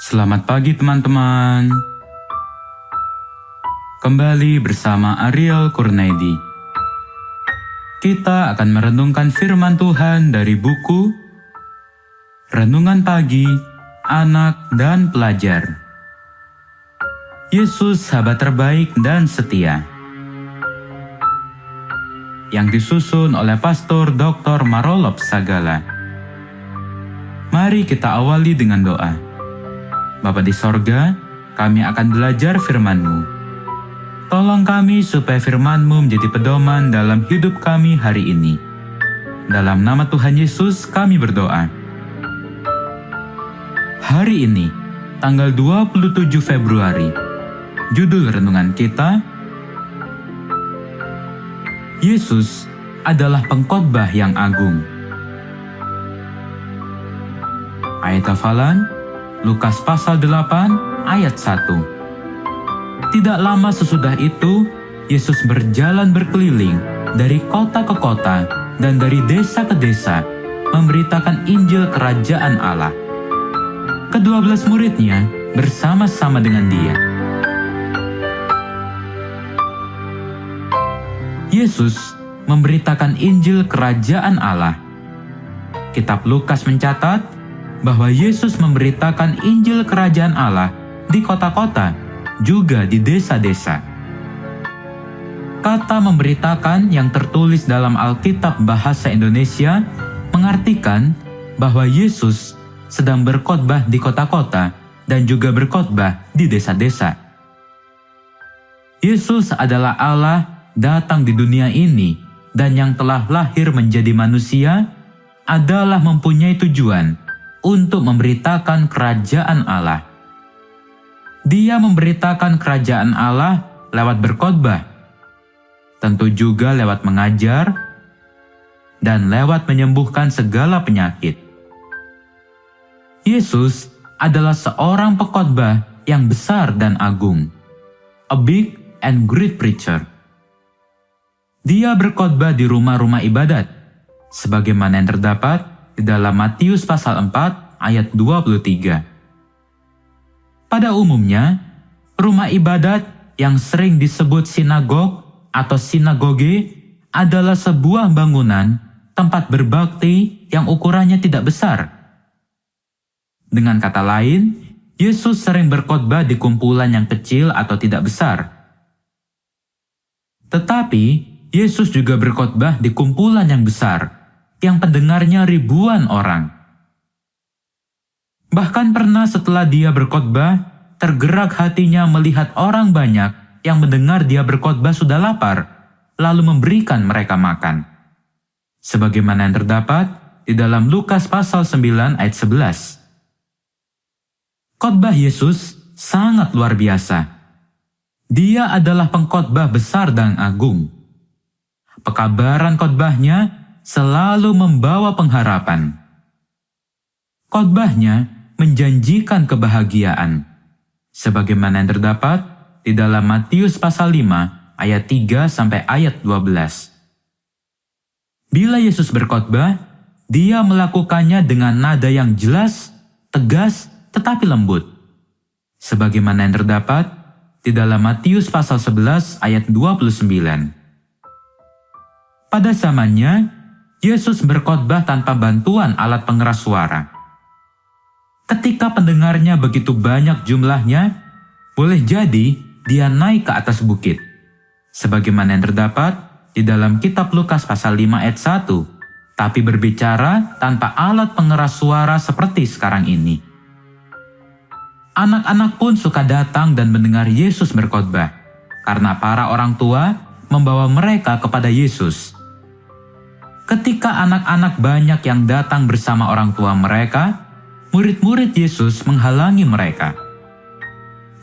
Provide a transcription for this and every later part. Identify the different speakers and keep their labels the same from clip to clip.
Speaker 1: Selamat pagi teman-teman. Kembali bersama Ariel Kurnaidi. Kita akan merenungkan firman Tuhan dari buku Renungan Pagi, Anak dan Pelajar. Yesus sahabat terbaik dan setia. Yang disusun oleh Pastor Dr. Marolop Sagala. Mari kita awali dengan doa. Bapa di sorga, kami akan belajar firman-Mu. Tolong kami supaya firman-Mu menjadi pedoman dalam hidup kami hari ini. Dalam nama Tuhan Yesus kami berdoa. Hari ini, tanggal 27 Februari, judul renungan kita, Yesus adalah pengkhotbah yang agung. Ayat hafalan, Lukas pasal 8 ayat 1. Tidak lama sesudah itu, Yesus berjalan berkeliling dari kota ke kota dan dari desa ke desa, memberitakan Injil Kerajaan Allah. Kedua-belas muridnya bersama-sama dengan Dia. Yesus memberitakan Injil Kerajaan Allah. Kitab Lukas mencatat bahwa Yesus memberitakan Injil Kerajaan Allah di kota-kota, juga di desa-desa. Kata memberitakan yang tertulis dalam Alkitab bahasa Indonesia mengartikan bahwa Yesus sedang berkhotbah di kota-kota dan juga berkhotbah di desa-desa. Yesus adalah Allah datang di dunia ini dan yang telah lahir menjadi manusia adalah mempunyai tujuan untuk memberitakan kerajaan Allah. Dia memberitakan kerajaan Allah lewat berkhotbah, tentu juga lewat mengajar, dan lewat menyembuhkan segala penyakit. Yesus adalah seorang pengkhotbah yang besar dan agung, a big and great preacher. Dia berkhotbah di rumah-rumah ibadat, sebagaimana yang terdapat di dalam Matius pasal 4 ayat 23. Pada umumnya, rumah ibadat yang sering disebut sinagog atau sinagoge adalah sebuah bangunan tempat berbakti yang ukurannya tidak besar. Dengan kata lain, Yesus sering berkhotbah di kumpulan yang kecil atau tidak besar. Tetapi, Yesus juga berkhotbah di kumpulan yang besar, yang pendengarnya ribuan orang. Bahkan pernah setelah dia berkhotbah, tergerak hatinya melihat orang banyak yang mendengar dia berkhotbah sudah lapar, lalu memberikan mereka makan. Sebagaimana yang terdapat di dalam Lukas pasal 9 ayat 11. Khotbah Yesus sangat luar biasa. Dia adalah pengkhotbah besar dan agung. Pekabaran khotbahnya selalu membawa pengharapan. Khotbahnya menjanjikan kebahagiaan, sebagaimana yang terdapat di dalam Matius pasal 5 ayat 3 sampai ayat 12. Bila Yesus berkhotbah, dia melakukannya dengan nada yang jelas, tegas, tetapi lembut. Sebagaimana yang terdapat di dalam Matius pasal 11 ayat 29. Pada zamannya, Yesus berkhotbah tanpa bantuan alat pengeras suara. Ketika pendengarnya begitu banyak jumlahnya, boleh jadi dia naik ke atas bukit. Sebagaimana yang terdapat di dalam kitab Lukas pasal 5 ayat 1, tapi berbicara tanpa alat pengeras suara seperti sekarang ini. Anak-anak pun suka datang dan mendengar Yesus berkhotbah, karena para orang tua membawa mereka kepada Yesus. Ketika anak-anak banyak yang datang bersama orang tua mereka, murid-murid Yesus menghalangi mereka.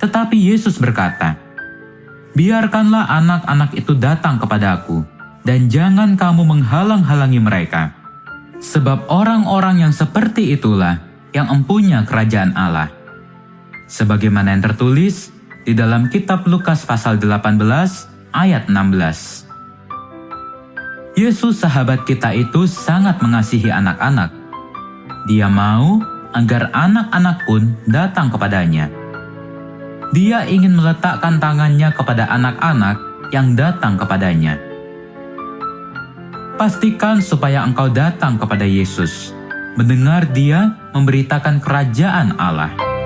Speaker 1: Tetapi Yesus berkata, "Biarkanlah anak-anak itu datang kepadaku, dan jangan kamu menghalang-halangi mereka. Sebab orang-orang yang seperti itulah yang empunya kerajaan Allah." Sebagaimana yang tertulis di dalam kitab Lukas pasal 18 ayat 16. Yesus sahabat kita itu sangat mengasihi anak-anak. Dia mau agar anak-anak pun datang kepadanya. Dia ingin meletakkan tangannya kepada anak-anak yang datang kepadanya. Pastikan supaya engkau datang kepada Yesus, mendengar Dia memberitakan kerajaan Allah.